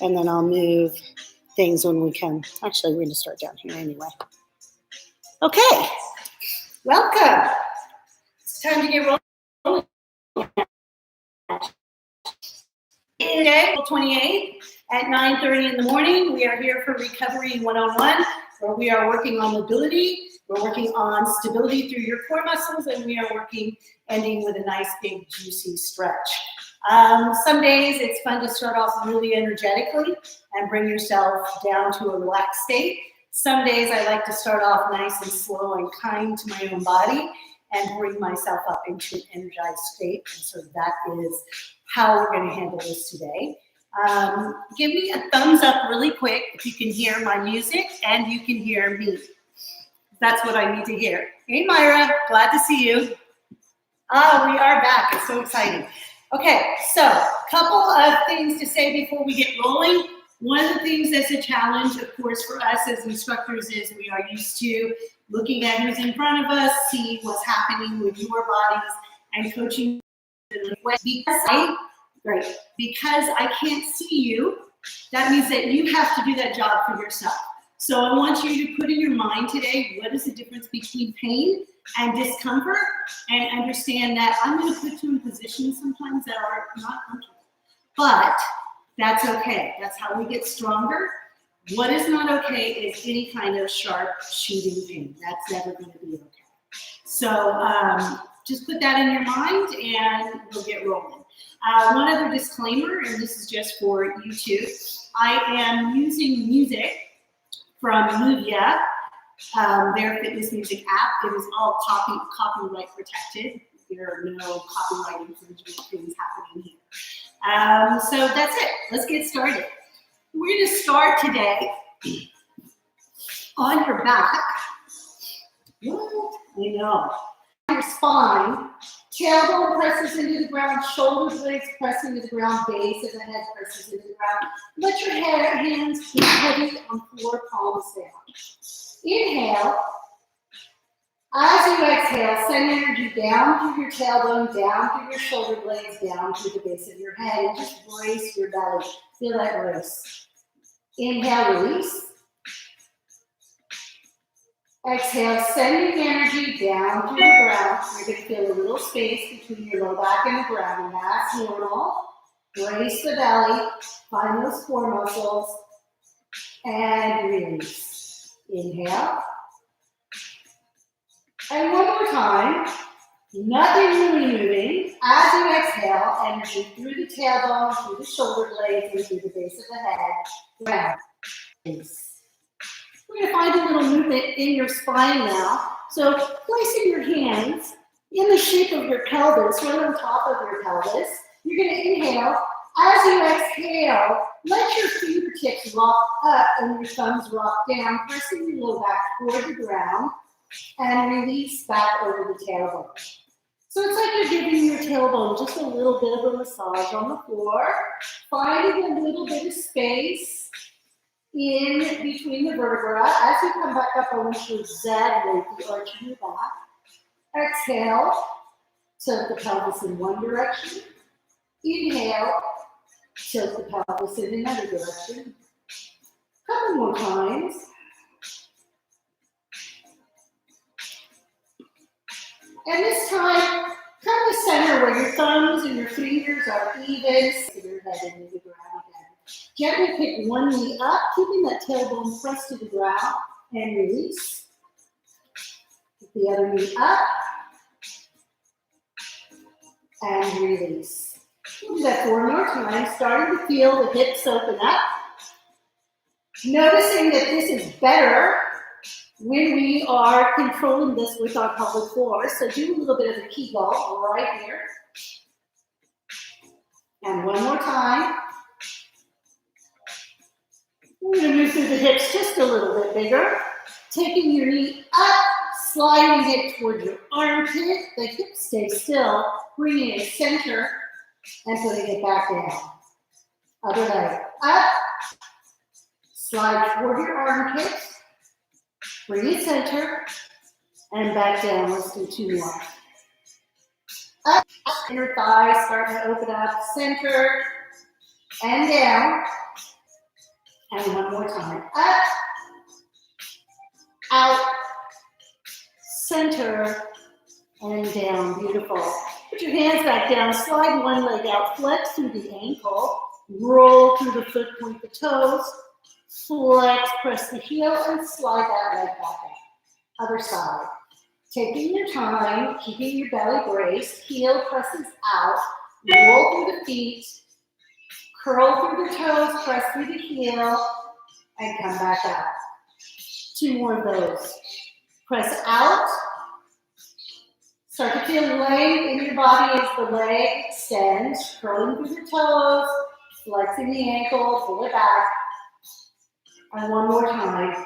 and then I'll move things when we come. Actually, we're going to start down here anyway. Okay, welcome. It's time to get rolling. Today, April 28th at 9:30 in the morning. We are here for Recovery 101, where we are working on mobility. We're working on stability through your core muscles, and we are ending with a nice big juicy stretch. Some days it's fun to start off really energetically and bring yourself down to a relaxed state. Some days I like to start off nice and slow and kind to my own body and bring myself up into an energized state. And so that is how we're going to handle this today. Give me a thumbs up really quick if you can hear my music and you can hear me. That's what I need to hear. Hey, Myra, glad to see you. Oh, we are back. It's so exciting. Okay, so a couple of things to say before we get rolling. One of the things that's a challenge, of course, for us as instructors is we are used to looking at who's in front of us, seeing what's happening with your bodies, and coaching. Because I can't see you, that means that you have to do that job for yourself. So I want you to put in your mind today, what is the difference between pain and discomfort, and understand that I'm going to put you in positions sometimes that are not comfortable. But that's okay. That's how we get stronger. What is not okay is any kind of sharp shooting pain. That's never going to be okay. So just put that in your mind and we'll get rolling. One other disclaimer, and this is just for YouTube. I am using music from Mobilize, their fitness music app. It is all copyright protected. There are no copyright infringement things happening here. So that's it. Let's get started. We're going to start today on your back. What? I know. Your spine. Tailbone presses into the ground, shoulder blades press into the ground, base of the head presses into the ground. Let your hands be heavy on floor, palms down. Inhale. As you exhale, send energy down through your tailbone, down through your shoulder blades, down through the base of your head, and just brace your belly. Feel that brace. Inhale, release. Exhale, sending energy down through the ground. You're going to feel a little space between your low back and the ground, and that's normal. Brace the belly, find those core muscles, and release. Inhale. And one more time. Nothing really moving. As you exhale, energy through the tailbone, through the shoulder blades, and through the base of the head. Ground. Release. We're going to find a little movement in your spine now. So placing your hands in the shape of your pelvis, right on top of your pelvis. You're going to inhale. As you exhale, let your fingertips rock up and your thumbs rock down, pressing your low back toward the ground, and release back over the tailbone. So it's like you're giving your tailbone just a little bit of a massage on the floor, finding a little bit of space in between the vertebra. As you come back up, I want you to exaggerate the arch in your back. Exhale, tilt the pelvis in one direction. Inhale, tilt the pelvis in another direction. A couple more times. And this time, come to center where your thumbs and your fingers are even. So your head into the ground again. Gently pick one knee up, keeping that tailbone pressed to the ground, and release. Pick the other knee up, and release. We'll do that 4 more times, starting to feel the hips open up. Noticing that this is better when we are controlling this with our pelvic floor. So do a little bit of a Kegel right here. And one more time. We're going to move through the hips just a little bit bigger. Taking your knee up, sliding it toward your armpit. The hips stay still, bringing it center and putting it back down. Other leg up, slide toward your armpit, bring it center, and back down. Let's do 2 more. Up, inner thigh, starting to open up, center, and down. And one more time. Up, out, center, and down. Beautiful. Put your hands back down. Slide one leg out. Flex through the ankle. Roll through the foot. Point the toes. Flex, press the heel, and slide that leg back up. Other side. Taking your time, keeping your belly braced. Heel presses out. Roll through the feet. Curl through the toes. Press through the heel. And come back up. Two more of those. Press out. Start to feel length in your body as the leg extends. Curling through the toes. Flexing the ankle. Pull it back. And one more time.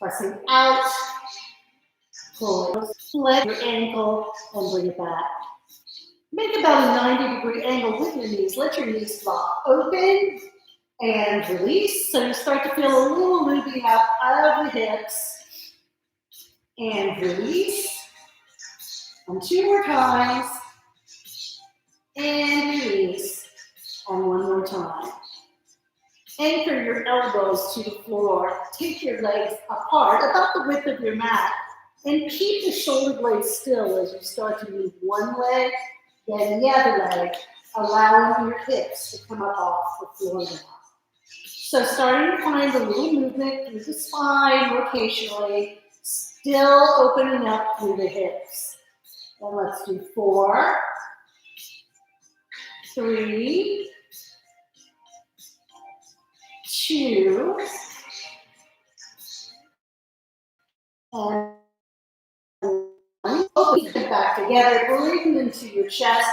Pressing out. Pull it. Flex your ankle and bring it back. Make about a 90-degree angle with your knees. Let your knees flop open and release. So you start to feel a little looping up out of the hips. And release. And two more times. And release. And one more time. Anchor your elbows to the floor. Take your legs apart, about the width of your mat. And keep the shoulder blades still as you start to move one leg, then the other leg, allowing your hips to come up off the floor now. So starting to find a little movement through the spine rotationally, still opening up through the hips. And let's do 4, 3, 2, and 1. Open it back together, breathe into your chest,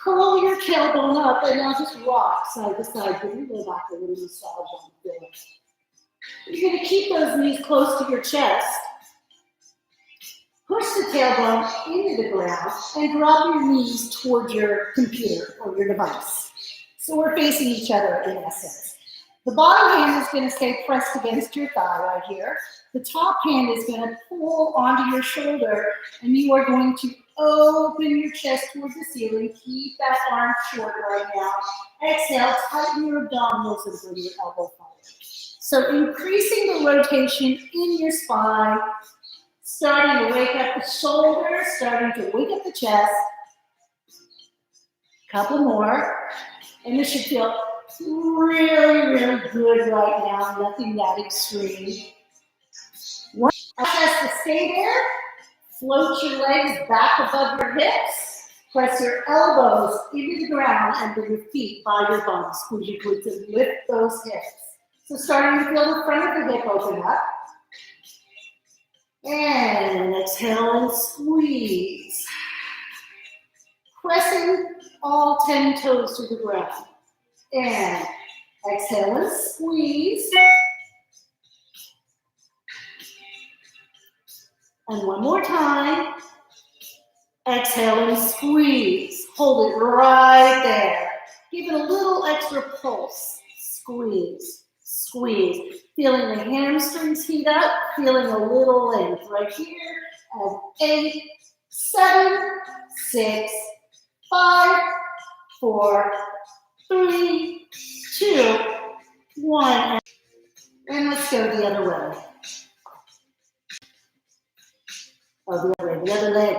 curl your tailbone up, and now just rock side to side. Give your low back a little massage on the floor. You're going to keep those knees close to your chest. Push the tailbone into the ground and drop your knees toward your computer or your device. So we're facing each other in essence. The bottom hand is going to stay pressed against your thigh right here. The top hand is going to pull onto your shoulder, and you are going to open your chest towards the ceiling. Keep that arm short right now. Exhale, tighten your abdominals and bring your elbow forward. So increasing the rotation in your spine, starting to wake up the shoulders, starting to wake up the chest. Couple more, and this should feel really, really good right now. Nothing that extreme. One chest to stay there. Float your legs back above your hips. Press your elbows into the ground and bring your feet by your bum. Squeeze your glutes and lift those hips. So starting to feel the front of the hip open up. And exhale and squeeze. Pressing all 10 toes to the ground. And exhale and squeeze. And one more time. Exhale and squeeze. Hold it right there. Give it a little extra pulse. Squeeze, squeeze. Feeling the hamstrings heat up. Feeling a little length right here. And 8, 7, 6, 5, 4, 3, 2, 1. And let's go the other way. Oh, the other way, the other leg.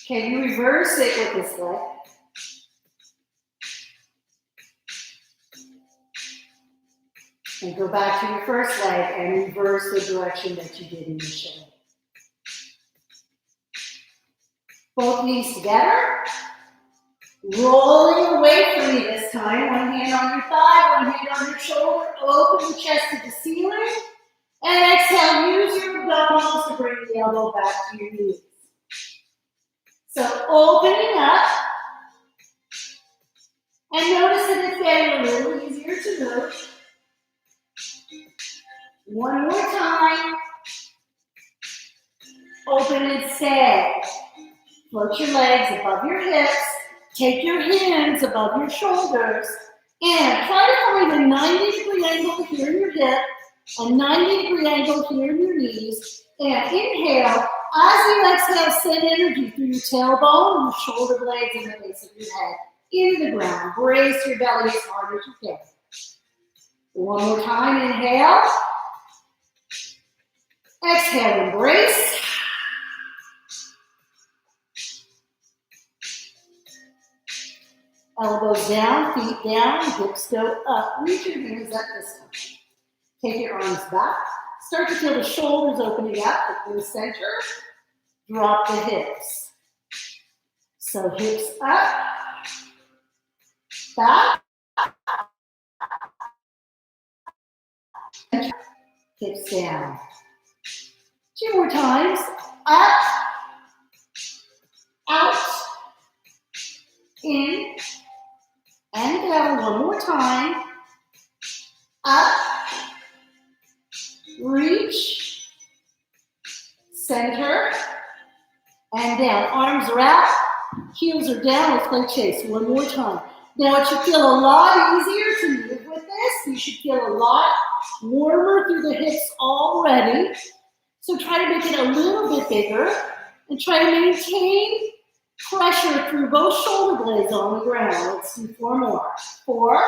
Can you reverse it with this leg? And go back to your first leg and reverse the direction that you did initially. Both knees together. Rolling away from you this time. One hand on your thigh, one hand on your shoulder. Open the chest to the ceiling. And exhale, use your abdominals to bring the elbow back to your knees. So opening up. And notice that it's getting a little easier to move. One more time. Open and stay. Float your legs above your hips. Take your hands above your shoulders. And try to find a 90-degree angle here in your hip. A 90-degree angle here in your knees. And inhale. As you exhale, send energy through your tailbone, your shoulder blades, and the base of your head. into the ground. Brace your belly as hard as you can. One more time, inhale. Exhale, embrace. Elbows down, feet down, hips go up. Reach your hands up this time. Take your arms back. Start to feel the shoulders opening up in the center. Drop the hips. So hips up, back, hips down. 2 more times. Up, out, in, and down. 1 more time. Up, reach, center, and down. Arms are out, heels are down. Let's play chase. 1 more time. Now it should feel a lot easier to move with this. You should feel a lot warmer through the hips already. So try to make it a little bit bigger and try to maintain pressure through both shoulder blades on the ground. Let's do 4 more. 4,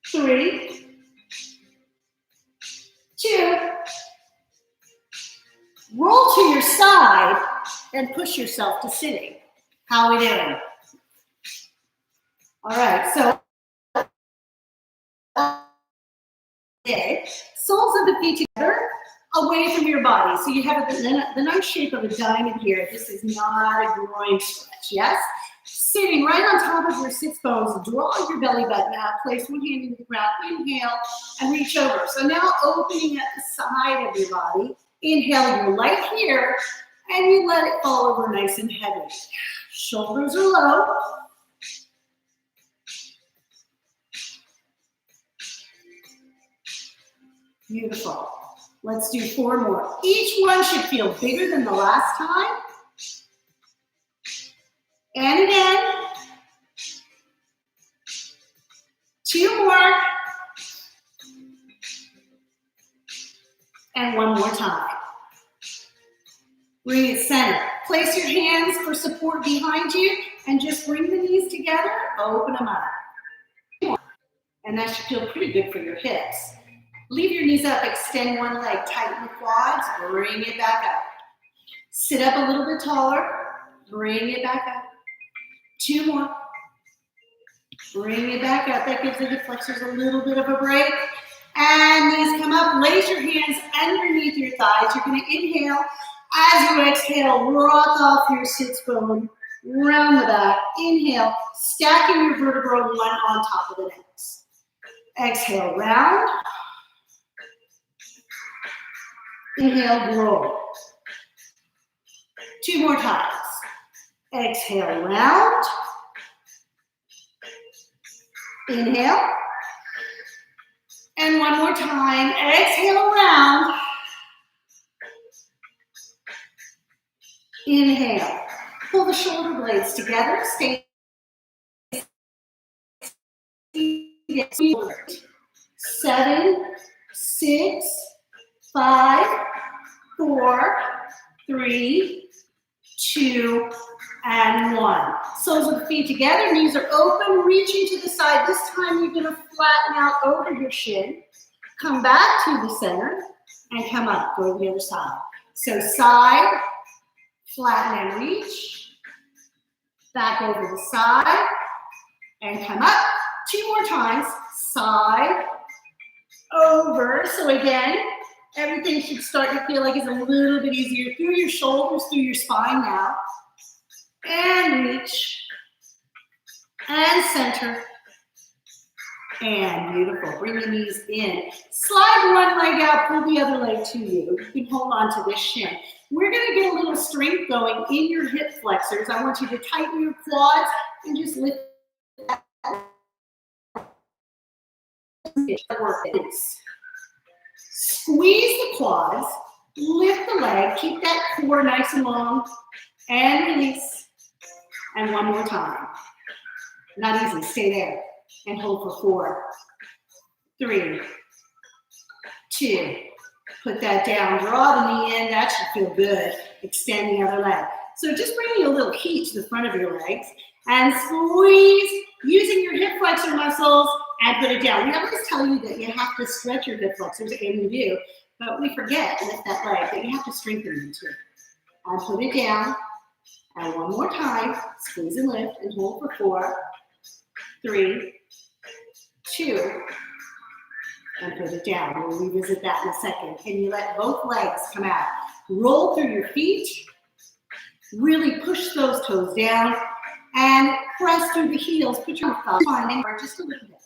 3, 2, roll to your side and push yourself to sitting. How are we doing? All right, so soles of the feet together, away from your body. So you have the nice shape of a diamond here. This is not a groin stretch, yes? Sitting right on top of your sits bones, draw your belly button out, place one hand into the ground, inhale, and reach over. So now opening up the side of your body, inhale, you're light here, and you let it fall over nice and heavy. Shoulders are low. Beautiful. Let's do 4 more. Each one should feel bigger than the last time. And again. 2 more. And 1 more time. Bring it center. Place your hands for support behind you and just bring the knees together. Open them up. And that should feel pretty good for your hips. Leave your knees up, extend one leg, tighten the quads, bring it back up. Sit up a little bit taller, bring it back up. 2 more. Bring it back up. That gives the hip flexors a little bit of a break. And knees come up, place your hands underneath your thighs. You're gonna inhale. As you exhale, rock off your sits bone, round the back. Inhale, stacking your vertebra one on top of the next. Exhale, round. Inhale, roll. 2 more times. Exhale, round. Inhale. And 1 more time. Exhale, round. Inhale. Pull the shoulder blades together. Stay. 7, 6, 5, 4, 3, 2, and 1. Soles of the feet together, knees are open, reaching to the side. This time you're gonna flatten out over your shin. Come back to the center and come up, go to the other side. So side, flatten and reach. Back over the side and come up. 2 more times, side, over. So again, everything should start to feel like it's a little bit easier through your shoulders, through your spine now. And reach. And center. And beautiful. Bring the knees in. Slide one leg out, pull the other leg to you. You can hold on to this shin. We're going to get a little strength going in your hip flexors. I want you to tighten your quads and just lift that. Squeeze the quads, lift the leg, keep that core nice and long, and release. And 1 more time. Not easy, stay there. And hold for 4, 3, 2. Put that down, draw the knee in, that should feel good. Extend the other leg. So just bringing a little heat to the front of your legs. and squeeze using your hip flexor muscles and put it down. We always tell you that you have to stretch your hip flexors in the view, but we forget with that leg that you have to strengthen them too. And put it down. And one more time, squeeze and lift and hold for 4, 3, 2, and put it down. We'll revisit that in a second. Can you let both legs come out? Roll through your feet. Really push those toes down and press through the heels. Put your thumb on and just a little bit.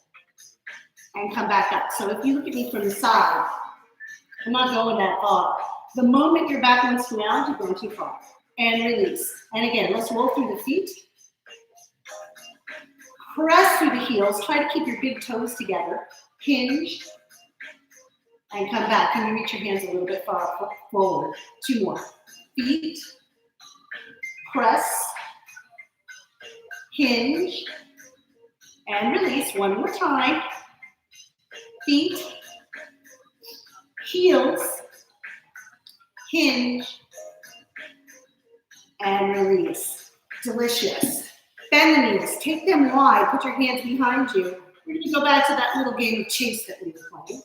And come back up. So if you look at me from the side, I'm not going that far. The moment your back wants to round, you're going too far. And release. And again, let's roll through the feet. Press through the heels. Try to keep your big toes together. Hinge. And come back. Can you reach your hands a little bit far forward? 2 more. Feet. Press. Hinge. And release. One more time. Feet. Heels. Hinge. And release. Delicious. Bend the knees. Take them wide. Put your hands behind you. We're going to go back to that little game of chase that we were playing.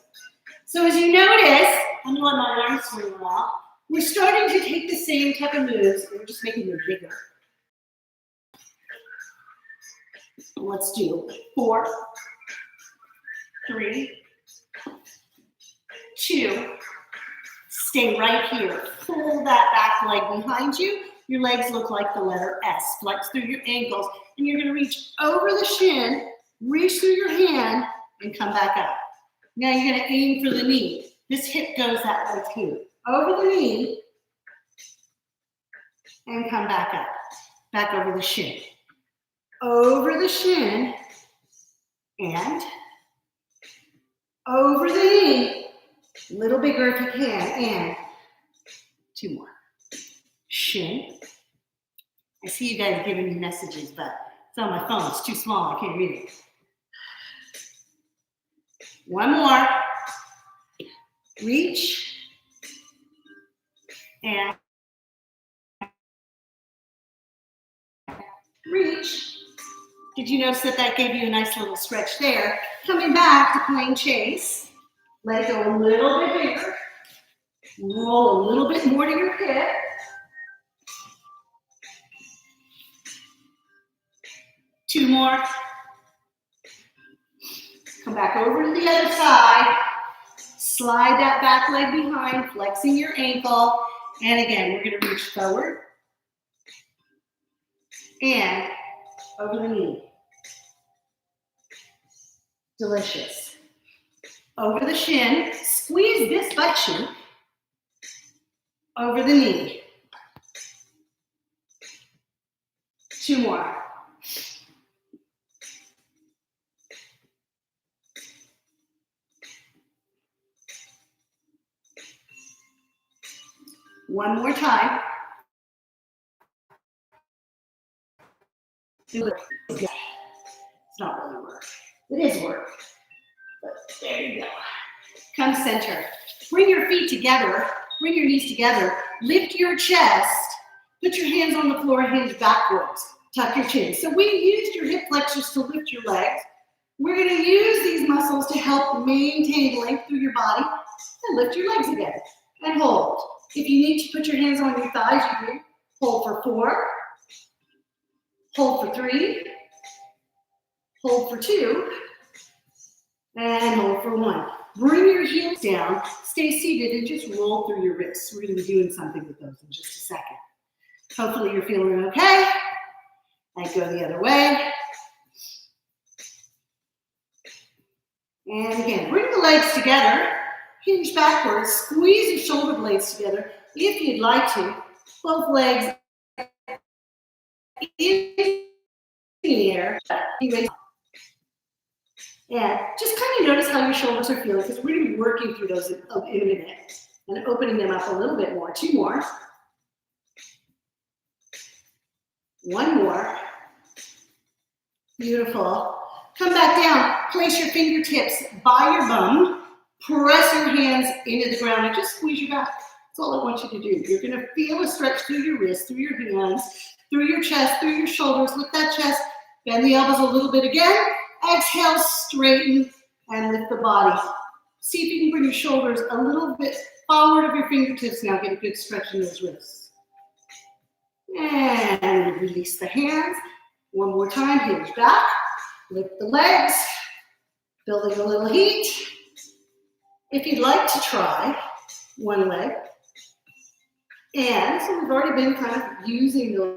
So as you notice, I'm going to let my arms swing around. We're starting to take the same type of moves, and we're just making them bigger. Let's do 4, 3, 2. Stay right here. Pull that back leg behind you. Your legs look like the letter S. Flex through your ankles, and you're going to reach over the shin, reach through your hand, and come back up. Now you're going to aim for the knee. This hip goes that way too. Over the knee, and come back up. Back over the shin. Over the shin, and over the knee. A little bigger if you can, and 2 more. Shin. I see you guys giving me messages, but it's on my phone. It's too small. I can't read it. 1 more. Reach. And reach. Did you notice that that gave you a nice little stretch there? Coming back to playing chase. Let it go a little bit bigger. Roll a little bit more to your hip. Two more. Come back over to the other side. Slide that back leg behind, flexing your ankle. And again, we're going to reach forward. And over the knee. Delicious. Over the shin. Squeeze this butt shin. Over the knee. 2 more. One more time. It's not really work. It is work. But there you go. Come center. Bring your feet together. Bring your knees together. Lift your chest. Put your hands on the floor, hinge backwards. Tuck your chin. So we used your hip flexors to lift your legs. We're going to use these muscles to help maintain length through your body and lift your legs again. And hold. If you need to put your hands on your thighs, you do. Hold for 4. Hold for 3. Hold for 2. And hold for 1. Bring your heels down. Stay seated and just roll through your wrists. We're going to be doing something with those in just a second. Hopefully you're feeling okay. And go the other way. And again, bring the legs together. Hinge backwards, squeeze your shoulder blades together if you'd like to. Both legs in the air. And just kind of notice how your shoulders are feeling because we're going to be working through those in a minute and opening them up a little bit more. 2 more. 1 more. Beautiful. Come back down. Place your fingertips by your bum. Press your hands into the ground and just squeeze your back. That's all I want you to do. You're going to feel a stretch through your wrists, through your hands. through your chest, through your shoulders. Lift that chest. Bend the elbows a little bit again. Exhale, straighten, and lift the body. See if you can bring your shoulders a little bit forward of your fingertips now. Get a good stretch in those wrists. And release the hands. One more time, hinge back. Lift the legs. Building a little heat. If you'd like to try one leg. And so we've already been kind of using those.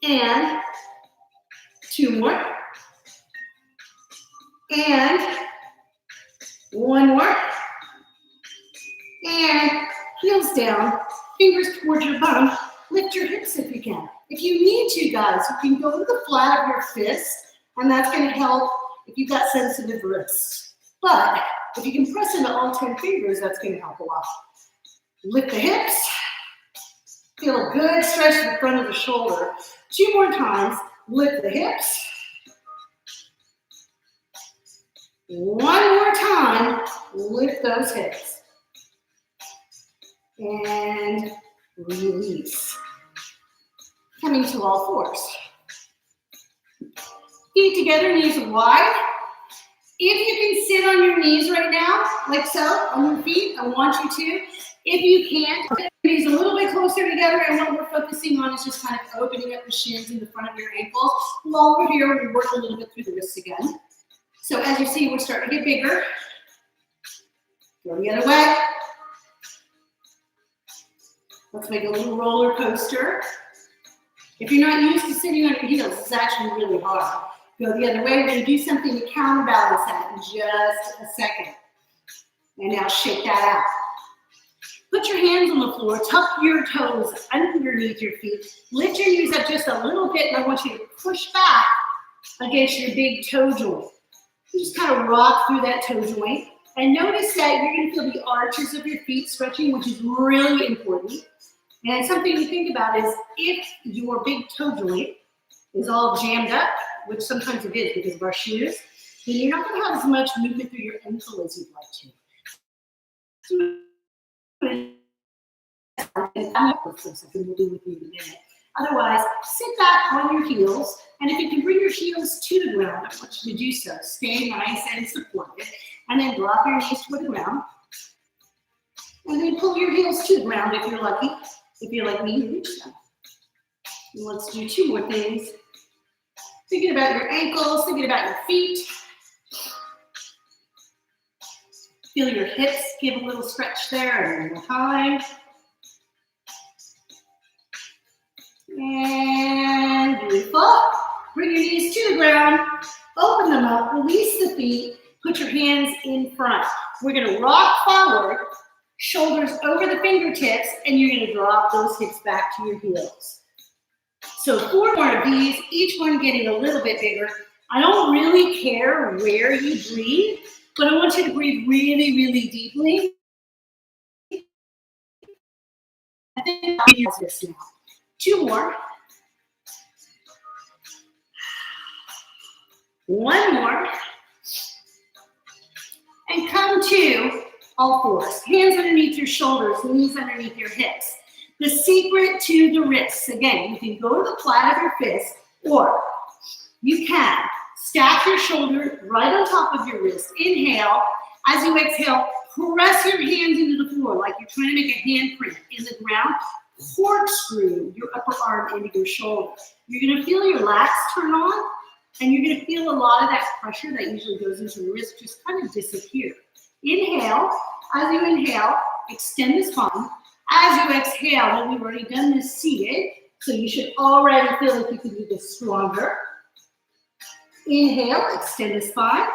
And two more. And one more. And heels down, fingers towards your bum. Lift your hips if you can. If you need to, guys, you can go to the flat of your fist, and that's going to help if you've got sensitive wrists. But if you can press into all 10 fingers, that's going to help a lot. Lift the hips. Feel a good stretch to the front of the shoulder. Two more times. Lift the hips. One more time. Lift those hips. And release. Coming to all fours. Feet together, knees wide. If you can sit on your knees right now, like so, on your feet, I want you to. If you can't, put your knees a little bit closer together, and what we're focusing on is just kind of opening up the shins in the front of your ankles. While we're here, we work a little bit through the wrists again. So as you see, we're starting to get bigger. Go the other way. Let's make a little roller coaster. If you're not used to sitting on your heels, it's actually really hard. Go the other way. We're going to do something to counterbalance that in just a second. And now shake that out. Put your hands on the floor. Tuck your toes underneath your feet. Lift your knees up just a little bit, and I want you to push back against your big toe joint. You just kind of rock through that toe joint. And notice that you're going to feel the arches of your feet stretching, which is really important. And something to think about is if your big toe joint is all jammed up, which sometimes it is because of our shoes, then you're not going to have as much movement through your ankle as you'd like to. Something we'll do with you in a minute. Otherwise, sit back on your heels, and if you can bring your heels to the ground, I want you to do so. Stay nice and supported, and then drop your knees to the ground, and then pull your heels to the ground if you're lucky. If you're like me, you reach them. And let's do two more things. Thinking about your ankles, thinking about your feet. Feel your hips, give a little stretch there, and one more time. And beautiful. Bring your knees to the ground, open them up, release the feet, put your hands in front. We're gonna rock forward, shoulders over the fingertips, and you're gonna drop those hips back to your heels. So 4 more of these, each one getting a little bit bigger. I don't really care where you breathe, but I want you to breathe really, really deeply. I think I'll use this now. 2 more. 1 more. And come to all fours. Hands underneath your shoulders, knees underneath your hips. The secret to the wrists, again, you can go to the flat of your fist, or you can stack your shoulder right on top of your wrist. Inhale. As you exhale, press your hands into the floor like you're trying to make a handprint in the ground. Corkscrew your upper arm into your shoulder. You're going to feel your lats turn on, and you're going to feel a lot of that pressure that usually goes into the wrist just kind of disappear. Inhale. As you inhale, extend the spine. As you exhale, and we've already done this seated, so you should already feel like you can do this stronger. Inhale, extend the spine.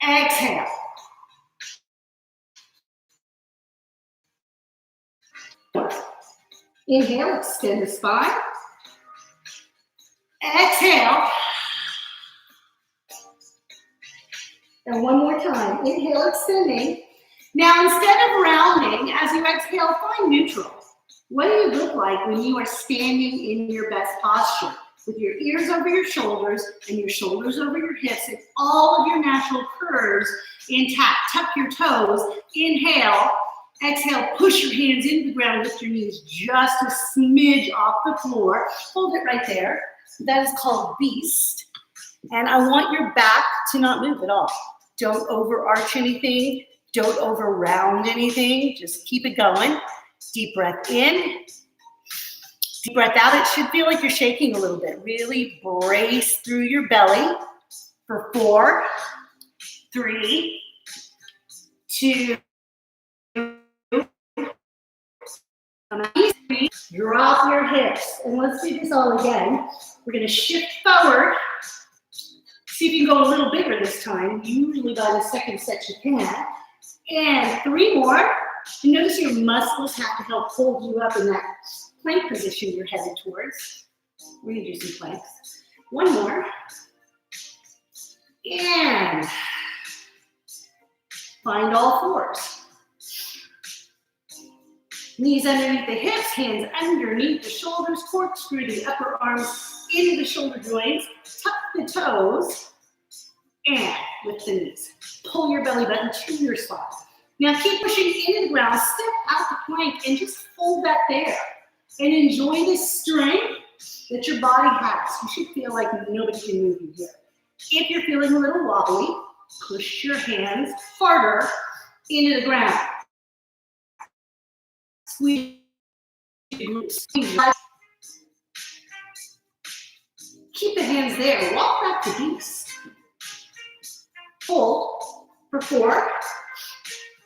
Exhale. Inhale, extend the spine. Exhale. And one more time. Inhale, extending. Now, instead of rounding, as you exhale, find neutral. What do you look like when you are standing in your best posture? With your ears over your shoulders and your shoulders over your hips and all of your natural curves intact. Tuck your toes. Inhale. Exhale, push your hands into the ground, lift your knees just a smidge off the floor. Hold it right there. That is called beast. And I want your back to not move at all. Don't overarch anything. Don't over round anything. Just keep it going. Deep breath in. Deep breath out. It should feel like you're shaking a little bit. Really brace through your belly for 4, 3, 2, drop your hips. And let's do this all again. We're going to shift forward. See if you can go a little bigger this time. Usually by the second set you can. And 3 more. And notice your muscles have to help hold you up in that plank position you're headed towards. We're going to do some planks. 1 more. And find all 4s. Knees underneath the hips, hands underneath the shoulders, corkscrew the upper arms into the shoulder joints, tuck the toes, and lift the knees. Pull your belly button to your spine. Now keep pushing into the ground, step out the plank, and just hold that there. And enjoy this strength that your body has. You should feel like nobody can move you here. If you're feeling a little wobbly, push your hands harder into the ground. Squeeze. Keep the hands there. Walk back to beast. Hold for 4,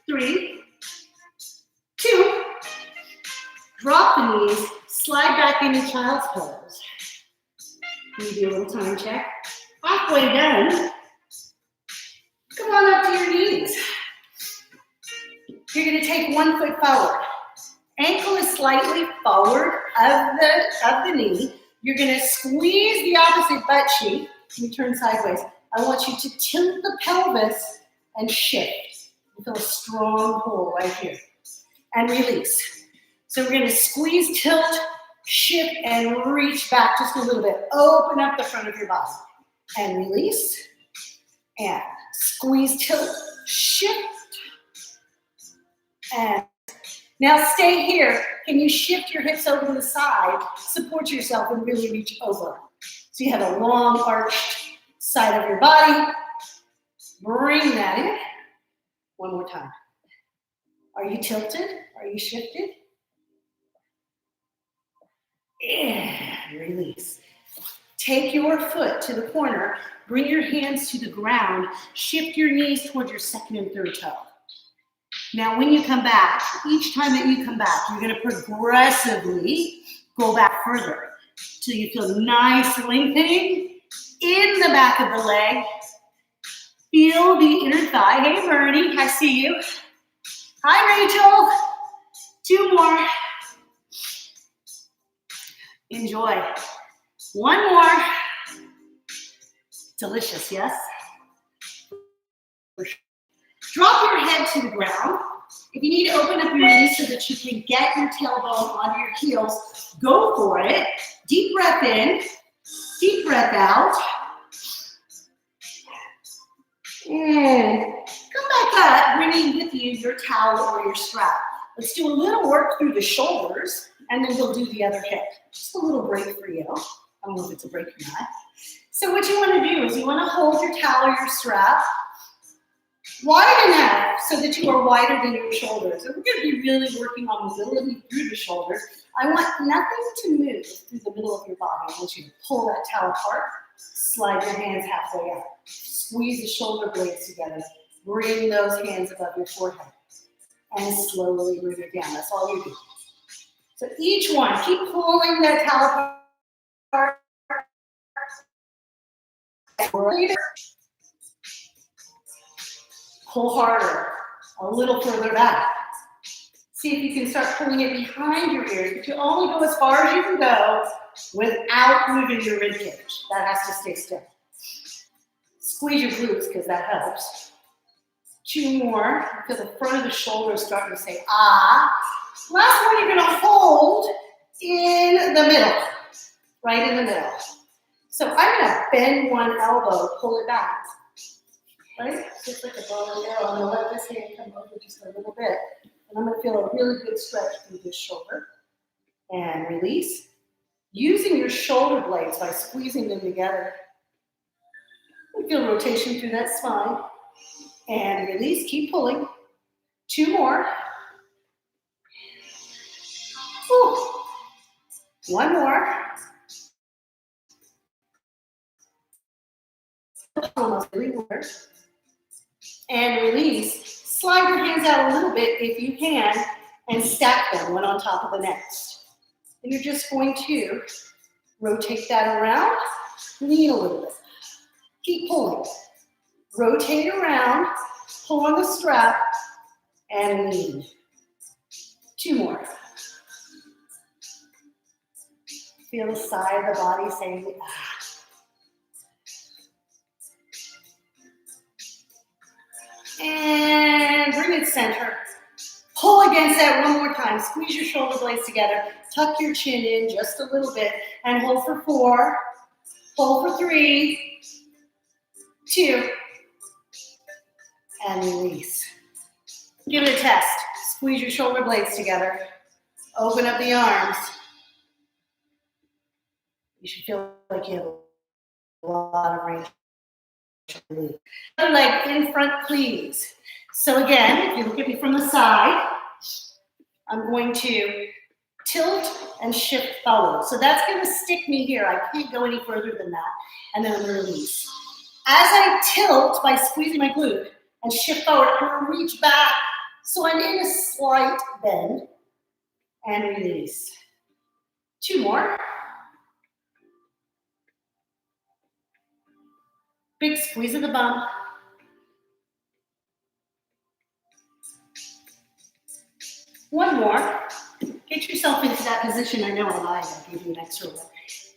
3, 2. Drop the knees. Slide back into child's pose. Let me do a little time check. Halfway done. Come on up to your knees. You're going to take 1 foot forward. Ankle is slightly forward of the knee. You're going to squeeze the opposite butt cheek. Let me turn sideways. I want you to tilt the pelvis and shift. You feel a strong pull right here. And release. So we're going to squeeze, tilt, shift, and reach back just a little bit. Open up the front of your body. And release. And squeeze, tilt, shift. And now stay here. Can you shift your hips over to the side, support yourself, and really reach over? So you have a long arched side of your body. Bring that in. 1 more time. Are you tilted? Are you shifted? And release. Take your foot to the corner. Bring your hands to the ground. Shift your knees towards your second and third toe. Now, when you come back, each time that you come back, you're going to progressively go back further till you feel nice lengthening in the back of the leg. Feel the inner thigh. Hey, Bernie, I see you. Hi, Rachel. 2 more. Enjoy. 1 more. Delicious, yes? Drop your head to the ground. If you need to open up your knees so that you can get your tailbone onto your heels, go for it. Deep breath in, deep breath out. And come back up, bringing with you your towel or your strap. Let's do a little work through the shoulders, and then we'll do the other hip. Just a little break for you. I don't know if it's a break or not. So what you want to do is you want to hold your towel or your strap wide enough so that you are wider than your shoulders. And we're going to be really working on mobility through the shoulders. I want nothing to move through the middle of your body. I want you to pull that towel apart, slide your hands halfway up, squeeze the shoulder blades together, bring those hands above your forehead, and slowly bring it down. That's all you do. So each one, keep pulling that towel apart. Pull harder, a little further back. See if you can start pulling it behind your ears, but you only go as far as you can go without moving your rib cage. That has to stay still. Squeeze your glutes because that helps. 2 more, because the front of the shoulder is starting to say, ah. Last one, you're gonna hold in the middle, right in the middle. So I'm gonna bend one elbow, pull it back. Right? Just like a bow and arrow. I'm going to let this hand come over just a little bit. And I'm gonna feel a really good stretch through this shoulder. And release. Using your shoulder blades by squeezing them together. You feel rotation through that spine. And release, keep pulling. 2 more. Whew. 1 more. Almost everywhere. And release. Slide your hands out a little bit if you can and stack them one on top of the next. And you're just going to rotate that around, lean a little bit. Keep pulling. Rotate around, pull on the strap, and lean. 2 more. Feel the side of the body saying, ah. And bring it center. Pull against that one more time. Squeeze your shoulder blades together. Tuck your chin in just a little bit and hold for 4. Hold for 3, 2, and release. Give it a test. Squeeze your shoulder blades together. Open up the arms. You should feel like you have a lot of range. Other leg in front, please. So again, if you look at me from the side, I'm going to tilt and shift forward. So that's going to stick me here. I can't go any further than that. And then I'm going to release. As I tilt by squeezing my glute and shift forward, I'm going to reach back. So I'm in a slight bend and release. 2 more. Big squeeze of the bum. One more. Get yourself into that position. I know I lied. I gave you an extra one.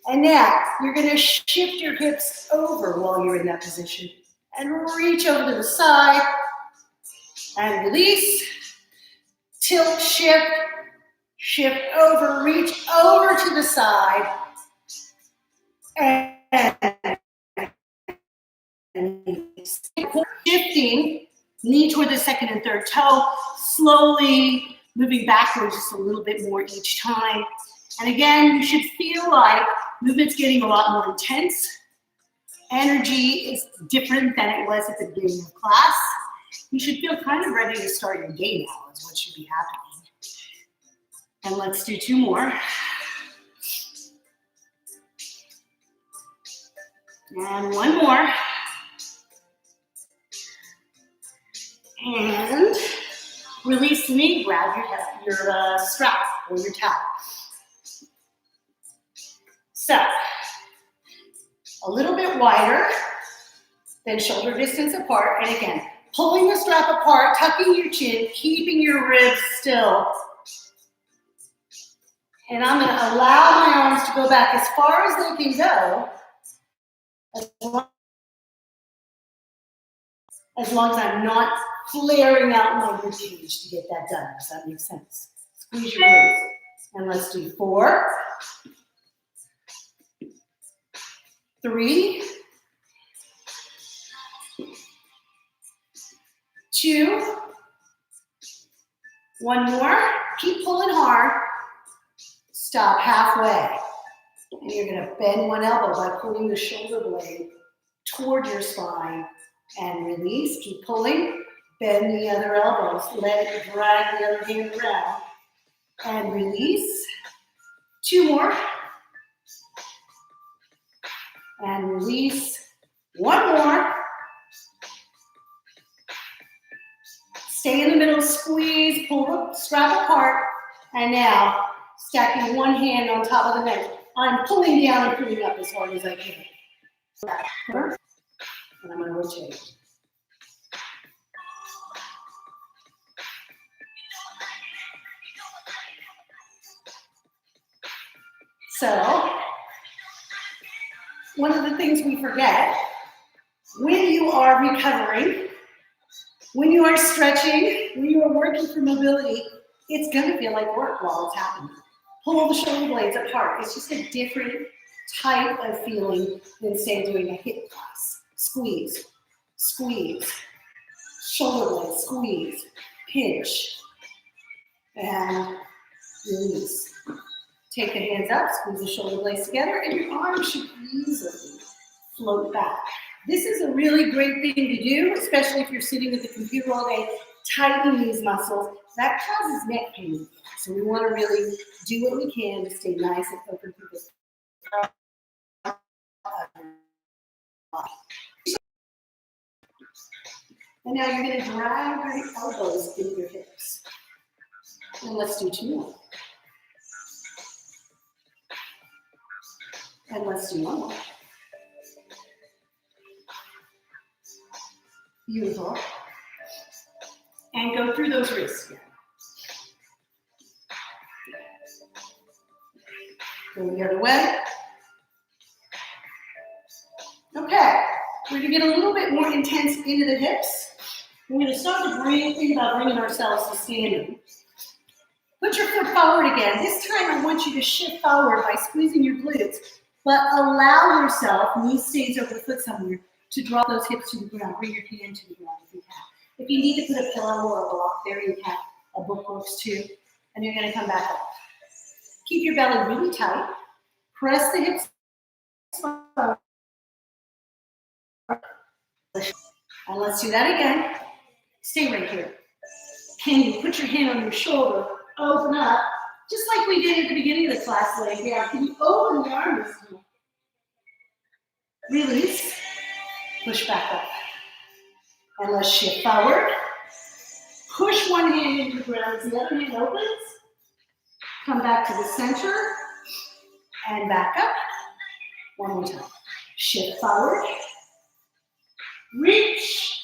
And now you're going to shift your hips over while you're in that position and reach over to the side and release. Tilt, shift, shift over, reach over to the side and shifting, knee toward the second and third toe, slowly moving backwards just a little bit more each time. And again, you should feel like movement's getting a lot more intense. Energy is different than it was at the beginning of class. You should feel kind of ready to start your day now is what should be happening. And let's do 2 more. And 1 more. And release the knee, grab your strap or your towel. So, a little bit wider than shoulder distance apart. And again, pulling the strap apart, tucking your chin, keeping your ribs still. And I'm going to allow my arms to go back as far as they can go, as long as I'm not flaring out my rib cage to get that done. Does that make sense? Squeeze your ribs. And let's do 4, 3, 2, 1 more. Keep pulling hard. Stop halfway. And you're going to bend one elbow by pulling the shoulder blade toward your spine and release. Keep pulling. Bend the other elbows. Let it drag the other hand around. And release. 2 more. And release. 1 more. Stay in the middle, squeeze, pull the strap apart. And now, stacking one hand on top of the neck. I'm pulling down and pulling up as hard as I can. And I'm going to rotate. So, one of the things we forget, when you are recovering, when you are stretching, when you are working for mobility, it's going to feel like work while it's happening. Pull the shoulder blades apart. It's just a different type of feeling than, say, doing a hip class. Squeeze, squeeze, shoulder blades, squeeze, pinch, and release. Take the hands up, squeeze the shoulder blades together, and your arms should easily float back. This is a really great thing to do, especially if you're sitting at the computer all day, tightening these muscles. That causes neck pain. So we want to really do what we can to stay nice and open through this. And now you're going to drag your elbows into your hips. And let's do 2 more. And let's do 1 more. Beautiful. And go through those wrists again. Go the other way. Okay, we're going to get a little bit more intense into the hips. We're going to start to think about bringing ourselves to standing. Put your foot forward again. This time I want you to shift forward by squeezing your glutes, but allow yourself, knee stays over the foot somewhere, to draw those hips to the ground. Bring your hand to the ground if you can. If you need to put a pillow or a block there, you can. A book works too. And you're going to come back up. Keep your belly really tight. Press the hips forward. And let's do that again. Stay right here. Can you put your hand on your shoulder, open up, just like we did at the beginning of the class, laying down. Can you open the arm this time? Release. Push back up. And let's shift forward. Push one hand into the ground as the other hand opens. Come back to the center. And back up. One more time. Shift forward. Reach.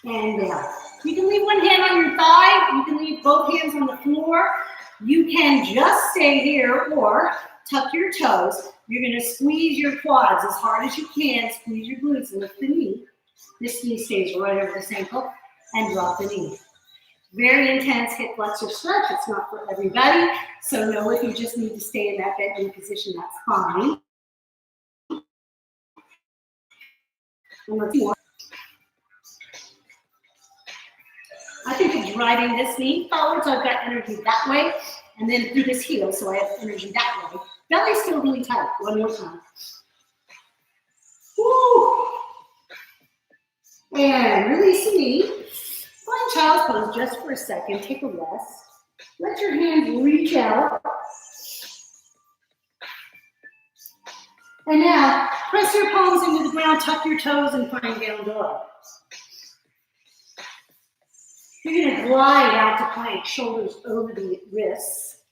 And down. You can leave one hand on your thigh. You can leave both hands on the floor. You can just stay here or tuck your toes. You're going to squeeze your quads as hard as you can. Squeeze your glutes and lift the knee. This knee stays right over this ankle and drop the knee. Very intense hip flexor stretch. It's not for everybody. So know if you just need to stay in that bent knee position, that's fine. And let's do one. I think of driving this knee forward, so I've got energy that way, and then through this heel, so I have energy that way. Belly's still really tight. One more time. Woo! And release the knee. Find child's pose just for a second. Take a rest. Let your hands reach out. And now, press your palms into the ground, tuck your toes, and find down dog. You're going to glide out to plank, shoulders over the wrists.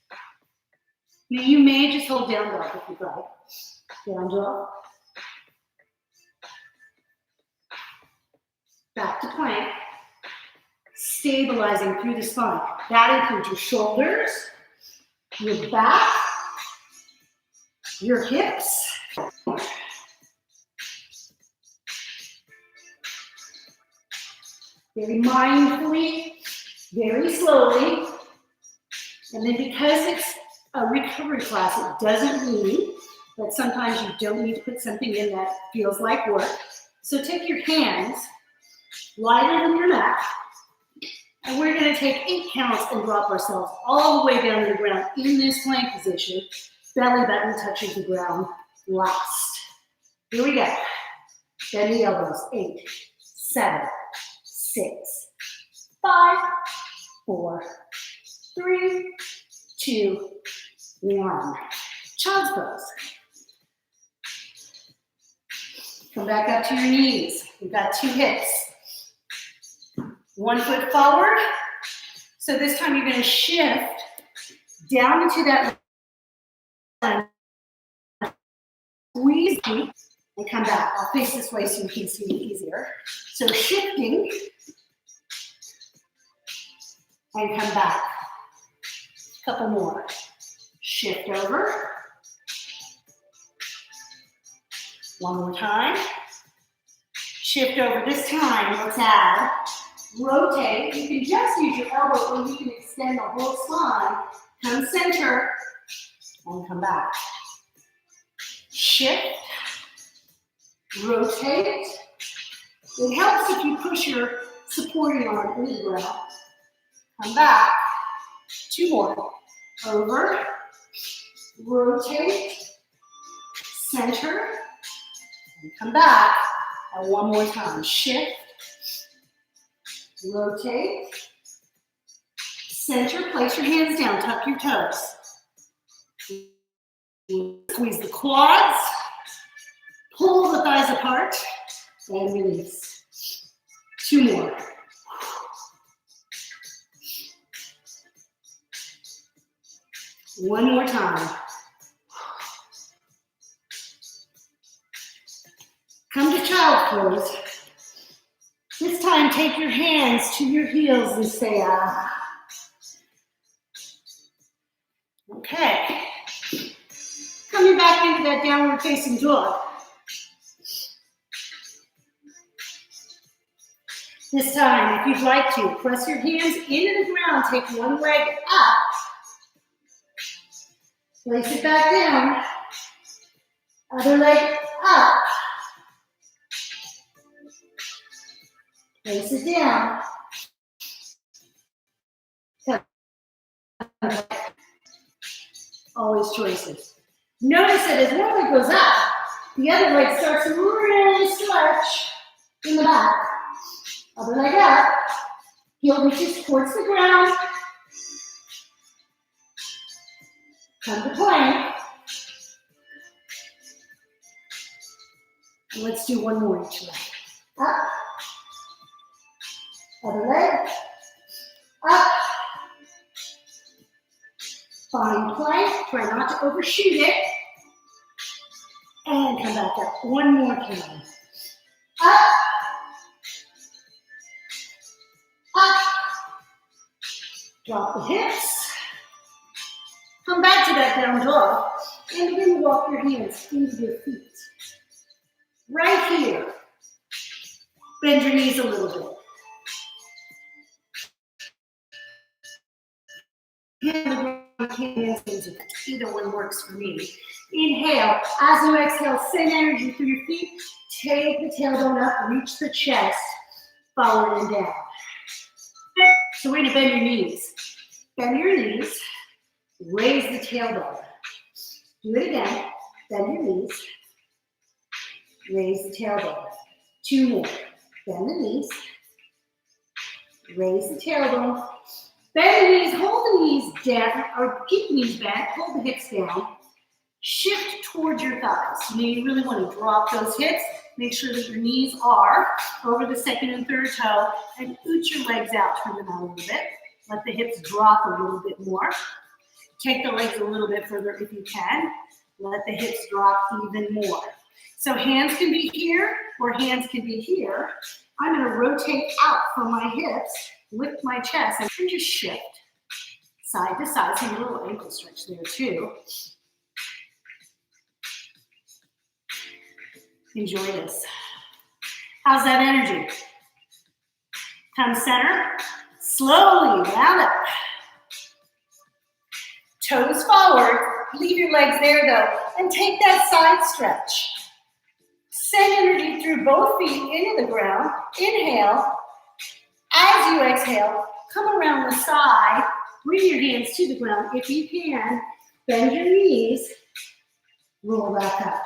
Now you may just hold down dog if you'd like. Down dog. Back to plank. Stabilizing through the spine. That includes your shoulders, your back, your hips. Very mindfully, very slowly. And then because it's a recovery class, it doesn't mean that sometimes you don't need to put something in that feels like work. So take your hands lighter than your mat, and we're going to take 8 counts and drop ourselves all the way down to the ground in this plank position. Belly button touches the ground last. Here we go. Bend the elbows. 8, 7, 6, 5, 4, 3, 2, 1. Child's pose. Come back up to your knees. We've got 2 hips. 1 foot forward. So this time you're going to shift down into that line. Squeeze deep and come back. I'll face this way so you can see me easier. So shifting and come back. A couple more. Shift over. One more time. Shift over. This time, let's add. Rotate. You can just use your elbow or you can extend the whole spine. Come center and come back. Shift. Rotate. It helps if you push your supporting arm into the ground. Come back. 2 more. Over, rotate, center, and come back. And 1 more time. Shift, rotate, center, place your hands down, tuck your toes. Squeeze the quads, pull the thighs apart, and release. 2 more. One more time. Come to child pose. This time, take your hands to your heels and say, ah. Okay. Coming back into that downward facing dog. This time, if you'd like to, press your hands into the ground, take one leg up, place it back down, other leg up, place it down, always choices. Notice that as one leg goes up, the other leg starts to really stretch in the back. Other leg up, heel reaches towards the ground. Come to plank. And let's do one more each leg. Up. Other leg. Up. Find plank. Try not to overshoot it. And come back up. One more time. Up. Up. Drop the hips. Come back to that down dog. And begin to walk your hands into your feet. Right here. Bend your knees a little bit. Hands into it. Either one works for me. Inhale. As you exhale, send energy through your feet. Take the tailbone up, reach the chest, forward and down. So we're gonna bend your knees. Bend your knees, raise the tailbone. Do it again. Bend your knees, raise the tailbone. 2 more. Bend the knees, raise the tailbone. Bend the knees, hold the knees down, or keep the knees back, hold the hips down. Shift towards your thighs. You really want to drop those hips. Make sure that your knees are over the second and third toe, and oot your legs out, turn them out a little bit. Let the hips drop a little bit more. Take the legs a little bit further if you can. Let the hips drop even more. So hands can be here, or hands can be here. I'm going to rotate out from my hips, lift my chest, and just shift side to side. So a little ankle stretch there too. Enjoy this. How's that energy? Come center. Slowly round up. Toes forward. Leave your legs there though. And take that side stretch. Send energy through both feet into the ground. Inhale. As you exhale, come around the side. Bring your hands to the ground. If you can, bend your knees. Roll back up.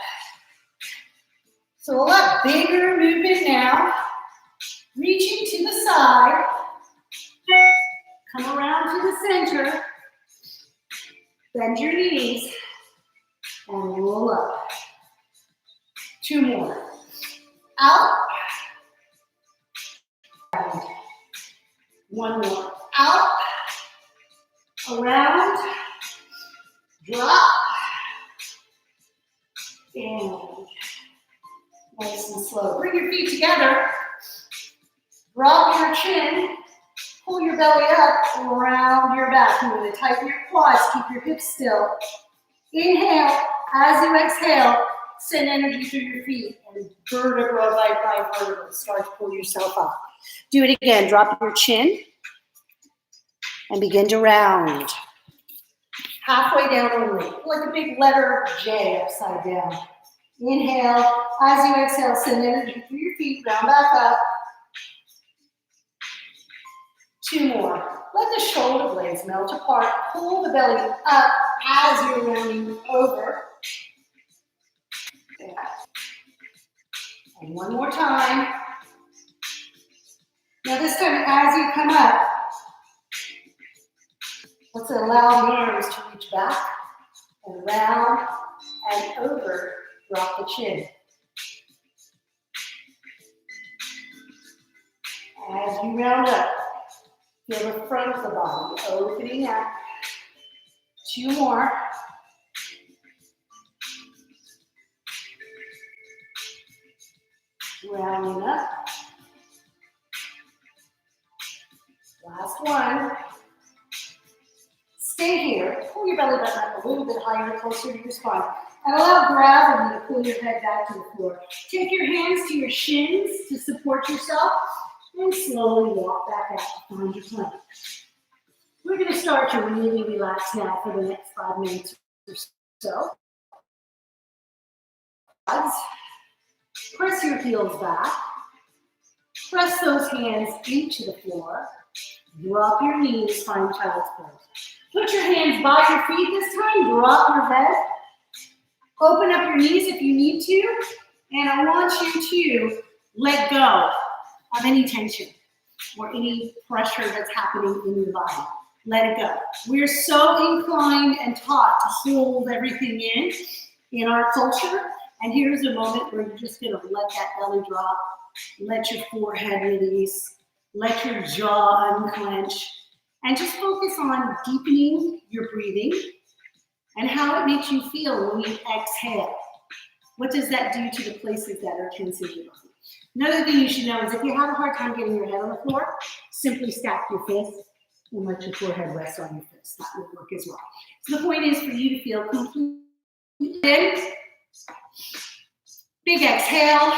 So a lot bigger movement now. Reaching to the side. Come around to the center. Bend your knees. And roll up. 2 more. Out. 1 more. Out. Around. Drop. And nice and slow. Bring your feet together. Drop your chin. Pull your belly up around your back. You're going to tighten your quads. Keep your hips still. Inhale. As you exhale, send energy through your feet. And vertebra by vertebra. Start to pull yourself up. Do it again. Drop your chin. And begin to round. Halfway down only. Like a big letter J upside down. Inhale. As you exhale, send energy through your feet. Round back up. 2 more. Let the shoulder blades melt apart. Pull the belly up as you're rounding over. And one more time. Now this time, as you come up, let's allow the arms to reach back and round and over. Drop the chin. As you round up, feel the front of the body opening up. 2 more. Rounding up. Last one. Stay here. Pull your belly button up a little bit higher, closer to your spine. And allow gravity to pull your head back to the floor. Take your hands to your shins to support yourself. And slowly walk back out to find your plank. We're going to start to really relax now for the next 5 minutes or so. Press your heels back. Press those hands into the floor. Drop your knees, find child's pose. Put your hands by your feet this time. Drop your head. Open up your knees if you need to. And I want you to let go of any tension or any pressure that's happening in your body. Let it go. We're so inclined and taught to hold everything in our culture. And here's a moment where you're just going to let that belly drop, let your forehead release, let your jaw unclench, and just focus on deepening your breathing and how it makes you feel when you exhale. What does that do to the places that are tense in your body? Another thing you should know is if you have a hard time getting your head on the floor, simply stack your fists and let your forehead rest on your fists. That will work as well. So the point is for you to feel completely in. Big exhale.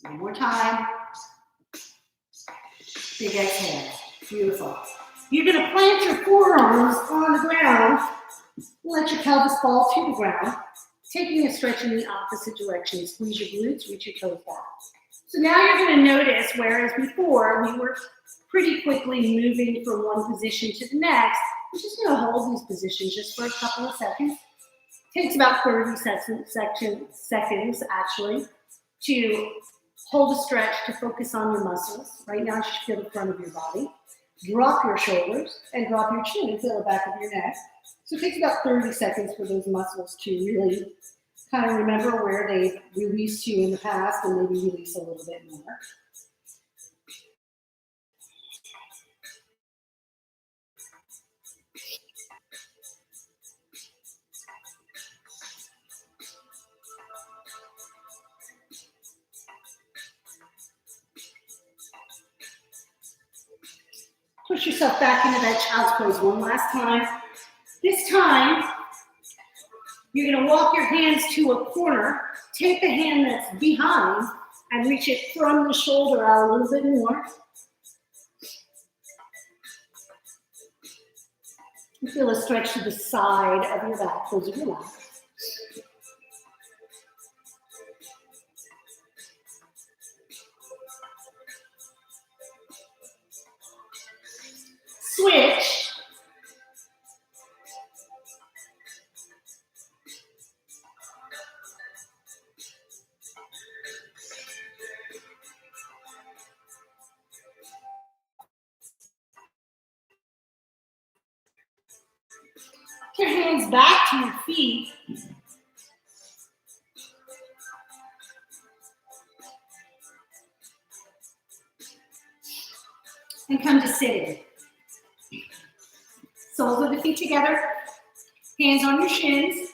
One more time. Big exhale. Beautiful. You're going to plant your forearms on the ground. Let your pelvis fall to the ground. Taking a stretch in the opposite direction. Squeeze your glutes, reach your toes back. So now you're going to notice, whereas before we were pretty quickly moving from one position to the next, we're just going to hold these positions just for a couple of seconds. Takes about 30 seconds actually to hold a stretch to focus on your muscles. Right now you should feel the front of your body. Drop your shoulders and drop your chin and feel the back of your neck. So it takes about 30 seconds for those muscles to really kind of remember where they've released you in the past and maybe release a little bit more. Push yourself back into that child's pose one last time. This time, you're going to walk your hands to a corner. Take the hand that's behind and reach it from the shoulder out a little bit more. You feel a stretch to the side of your back. Close your mouth. Switch. Your hands back to your feet. And come to sitting. Soles of the feet together. Hands on your shins.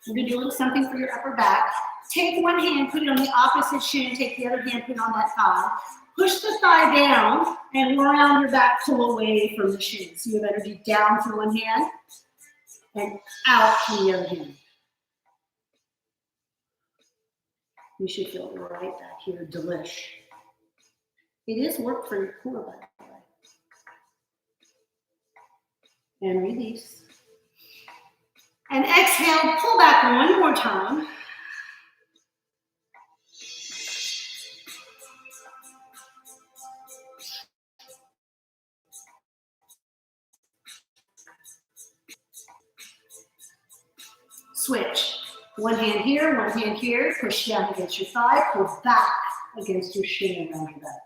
We're going to do a little something for your upper back. Take one hand, put it on the opposite shin. Take the other hand, put it on that thigh. Push the thigh down and round your back, pull away from the shins. So you have energy down through one hand and out from the other hand. You should feel right back here, delish. It is work for your core, by the way. And release. And exhale, pull back one more time. Switch. One hand here, push down against your thigh, pull back against your shin around your back.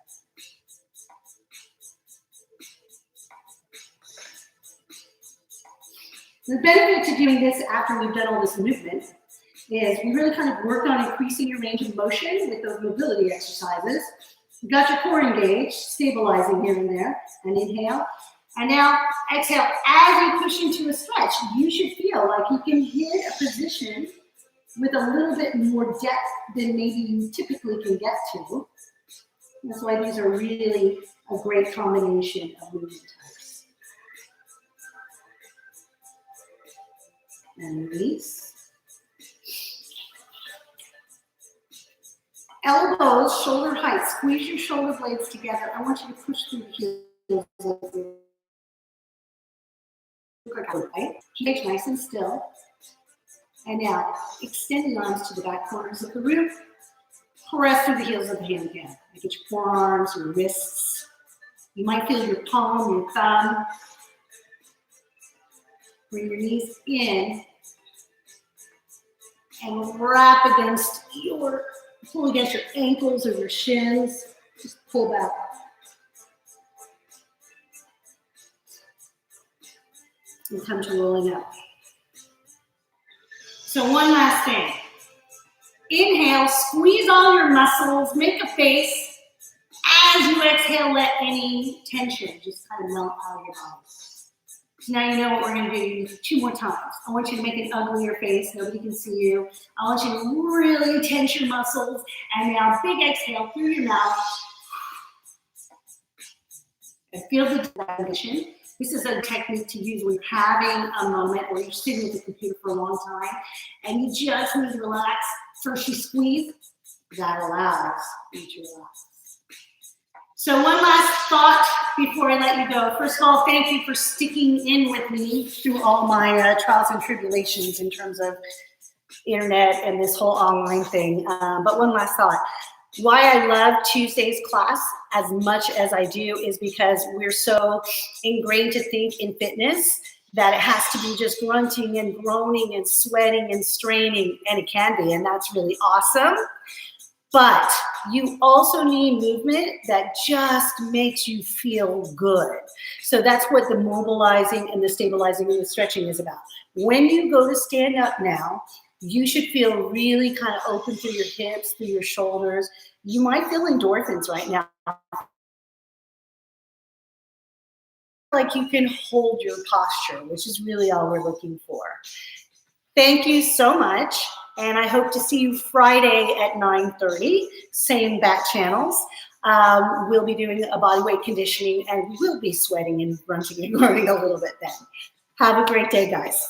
The benefit to doing this after we've done all this movement is we really kind of worked on increasing your range of motion with those mobility exercises. You got your core engaged, stabilizing here and there, and inhale. And now exhale. As you push into a stretch, you should feel like you can hit a position with a little bit more depth than maybe you typically can get to. That's why these are really a great combination of movement types. And release. Elbows, shoulder height. Squeeze your shoulder blades together. I want you to push through the heels. Keep nice and still. And now, extend the arms to the back corners of the room. Press through the heels of the hand again. Get your forearms, your wrists. You might feel your palm, your thumb. Bring your knees in. And wrap against pull against your ankles or your shins. Just pull back. And come to rolling up. So one last thing. Inhale, squeeze all your muscles, make a face. As you exhale, let any tension just kind of melt out of your body. So now you know what we're going to do 2 more times. I want you to make an uglier face. Nobody can see you. I want you to really tense your muscles. And now big exhale through your mouth. And feel the dilatation. This is a technique to use when you're having a moment where you're sitting at the computer for a long time and you just need to relax. First you squeeze, that allows you to relax. So one last thought before I let you go. First of all, thank you for sticking in with me through all my trials and tribulations in terms of internet and this whole online thing. But one last thought. Why I love Tuesday's class as much as I do is because we're so ingrained to think in fitness that it has to be just grunting and groaning and sweating and straining, and it can be, and that's really awesome. But you also need movement that just makes you feel good. So that's what the mobilizing and the stabilizing and the stretching is about. When you go to stand up now, you should feel really kind of open through your hips, through your shoulders. You might feel endorphins right now. Like you can hold your posture, which is really all we're looking for. Thank you so much. And I hope to see you Friday at 9:30, same back channels. We'll be doing a bodyweight conditioning and we will be sweating and grunting and groaning a little bit then. Have a great day, guys.